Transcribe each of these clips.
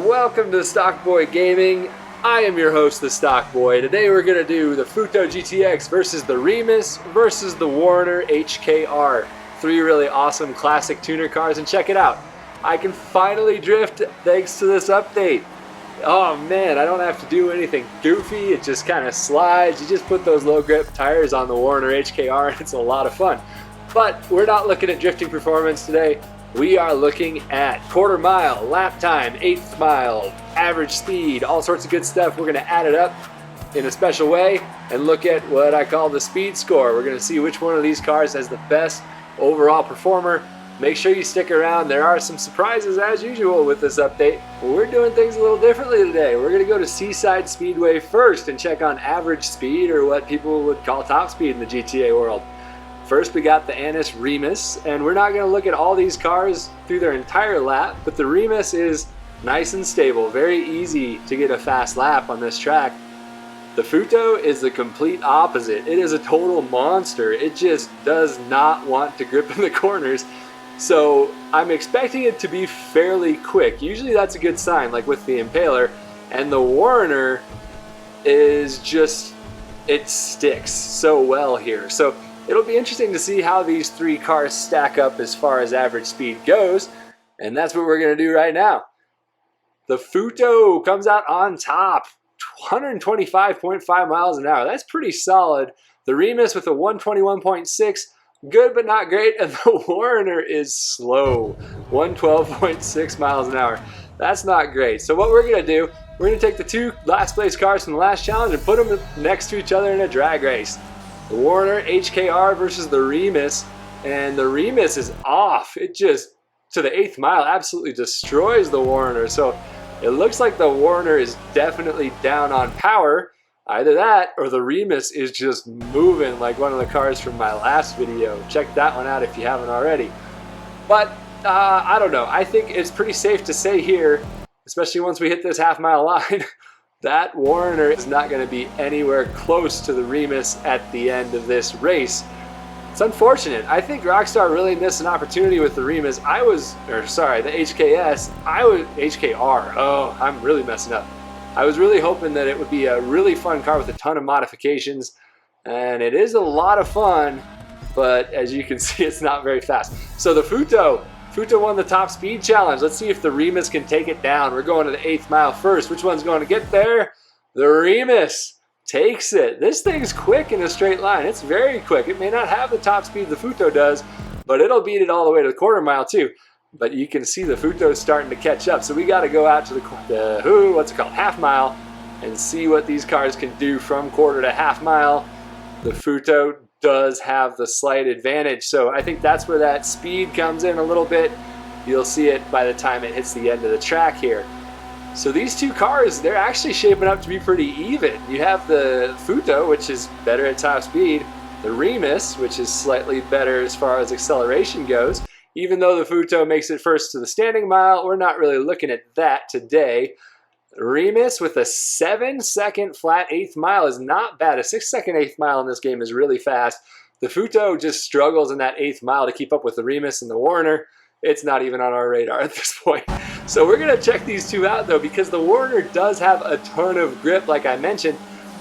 welcome to Stockboy Gaming. I am your host, the Stockboy. Today we're going to do the Futo GTX versus the Remus versus the Warrener HKR. Three really awesome classic tuner cars, and check it out. I can finally drift thanks to this update. Oh man, I don't have to do anything goofy. It just kind of slides. You just put those low grip tires on the Warrener HKR and it's a lot of fun. But we're not looking at drifting performance today. We are looking at quarter mile, lap time, eighth mile, average speed, all sorts of good stuff. We're going to add it up in a special way and look at what I call the speed score. We're going to see which one of these cars has the best overall performer. Make sure you stick around. There are some surprises as usual with this update. We're doing things a little differently today. We're going to go to Seaside Speedway first and check on average speed, or what people would call top speed in the GTA world. First we got the Annis Remus, and we're not going to look at all these cars through their entire lap, but the Remus is nice and stable, very easy to get a fast lap on this track. The Futo is the complete opposite. It is a total monster. It just does not want to grip in the corners, so I'm expecting it to be fairly quick. Usually that's a good sign, like with the Impaler, and the Warrener is just, it sticks so well here. So it'll be interesting to see how these three cars stack up as far as average speed goes, and that's what we're going to do right now. The Futo comes out on top, 125.5 miles an hour. That's pretty solid. The Remus with a 121.6, good but not great, and the Warrener is slow, 112.6 miles an hour. That's not great. So what we're going to do, we're going to take the two last place cars from the last challenge and put them next to each other in a drag race. The Warrener HKR versus the Remus, and the Remus is off. It just, to the eighth mile, absolutely destroys the Warrener. So it looks like the Warrener is definitely down on power. Either that, or the Remus is just moving like one of the cars from my last video. Check that one out if you haven't already. But I don't know. I think it's pretty safe to say here, especially once we hit this half-mile line, that Warrener is not going to be anywhere close to the Remus at the end of this race. It's unfortunate. I think Rockstar really missed an opportunity with the Remus. the HKS. HKR. Oh, I'm really messing up. I was really hoping that it would be a really fun car with a ton of modifications, and it is a lot of fun, but as you can see, it's not very fast. So the Futo won the top speed challenge. Let's see if the Remus can take it down. We're going to the eighth mile first. Which one's going to get there? The Remus takes it. This thing's quick in a straight line. It's very quick. It may not have the top speed the Futo does, but it'll beat it all the way to the quarter mile too. But you can see the Futo's starting to catch up. So we got to go out to the half mile, and see what these cars can do from quarter to half mile. The Futo does have the slight advantage, so I think that's where that speed comes in a little bit. You'll see it by the time it hits the end of the track here. So these two cars, they're actually shaping up to be pretty even. You have the Futo, which is better at top speed, the Remus, which is slightly better as far as acceleration goes. Even though the Futo makes it first to the standing mile, we're not really looking at that today. Remus with a 7-second flat eighth mile is not bad. A 6-second eighth mile in this game is really fast. The Futo just struggles in that eighth mile to keep up with the Remus and the Warrener. It's not even on our radar at this point. So we're going to check these two out though, because the Warrener does have a ton of grip, like I mentioned.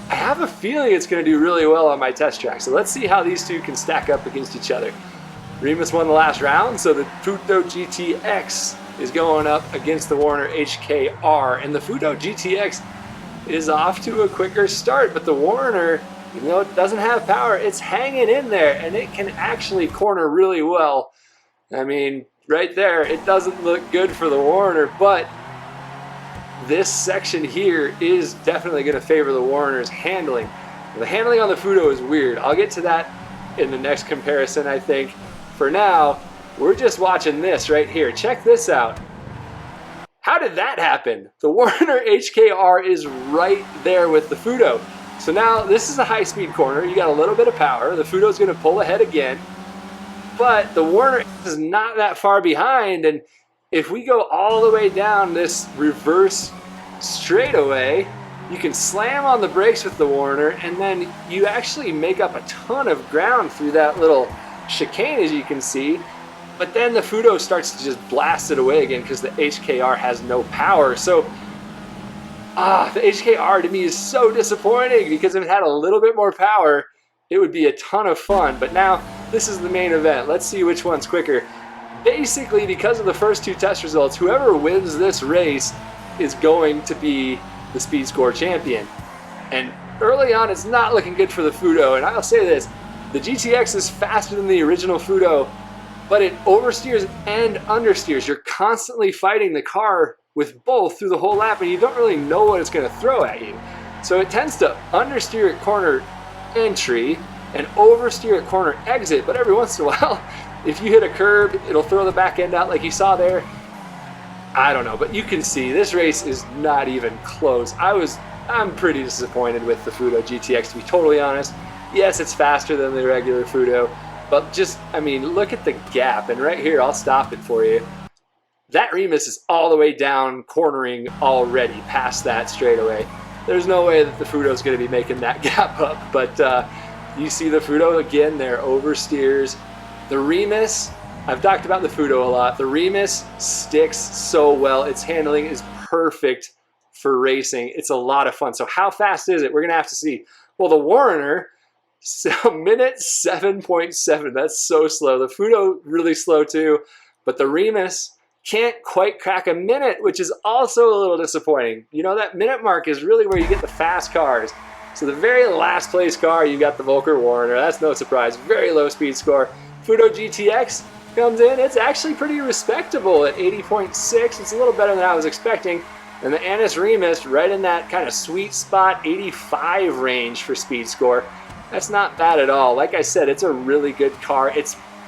I have a feeling it's going to do really well on my test track. So let's see how these two can stack up against each other. Remus won the last round, so the Futo GTX is going up against the Warrener HKR, and the Futo GTX is off to a quicker start, but the Warrener, even though it doesn't have power, it's hanging in there, and it can actually corner really well. I mean, right there, it doesn't look good for the Warrener, but this section here is definitely going to favor the Warrener's handling. The handling on the Futo is weird. I'll get to that in the next comparison, I think. For now, we're just watching this right here. Check this out. How did that happen? The Warrener HKR is right there with the Futo. So now this is a high-speed corner. You got a little bit of power. The Futo's going to pull ahead again. But the Warrener is not that far behind. And if we go all the way down this reverse straightaway, you can slam on the brakes with the Warrener, and then you actually make up a ton of ground through that little chicane, as you can see. But then the Futo starts to just blast it away again because the HKR has no power. So, the HKR to me is so disappointing because if it had a little bit more power, it would be a ton of fun. But now, this is the main event. Let's see which one's quicker. Basically, because of the first two test results, whoever wins this race is going to be the speed score champion. And early on, it's not looking good for the Futo. And I'll say this, the GTX is faster than the original Futo, but it oversteers and understeers. You're constantly fighting the car with both through the whole lap, and you don't really know what it's going to throw at you. So it tends to understeer at corner entry and oversteer at corner exit, but every once in a while, if you hit a curb, it'll throw the back end out like you saw there. I don't know, but you can see this race is not even close. I'm pretty disappointed with the Futo GTX, to be totally honest. Yes, it's faster than the regular Futo, but just, I mean, look at the gap. And right here, I'll stop it for you. That Remus is all the way down, cornering already past that straightaway. There's no way that the Futo's going to be making that gap up. But you see the Futo again there, oversteers. The Remus, I've talked about the Futo a lot. The Remus sticks so well. Its handling is perfect for racing. It's a lot of fun. So how fast is it? We're going to have to see. Well, the Warrener, so minute 7.7. That's so slow. The Futo really slow too, but the Remus can't quite crack a minute, which is also a little disappointing. You know, that minute mark is really where you get the fast cars. So the very last place car, you got the Vulcar Warrener. That's no surprise. Very low speed score. Futo GTX comes in. It's actually pretty respectable at 80.6. It's a little better than I was expecting. And the Annis Remus right in that kind of sweet spot 85 range for speed score. That's not bad at all. Like I said, it's a really good car.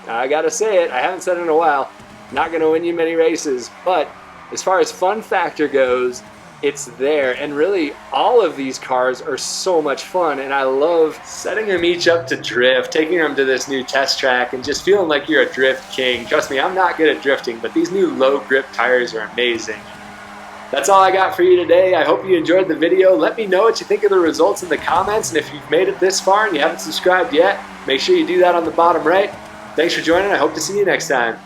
I gotta say it, I haven't said it in a while, not gonna win you many races, but as far as fun factor goes, it's there. And really, all of these cars are so much fun, and I love setting them each up to drift, taking them to this new test track, and just feeling like you're a drift king. Trust me, I'm not good at drifting, but these new low grip tires are amazing. That's all I got for you today. I hope you enjoyed the video. Let me know what you think of the results in the comments, and if you've made it this far and you haven't subscribed yet, make sure you do that on the bottom right. Thanks for joining. I hope to see you next time.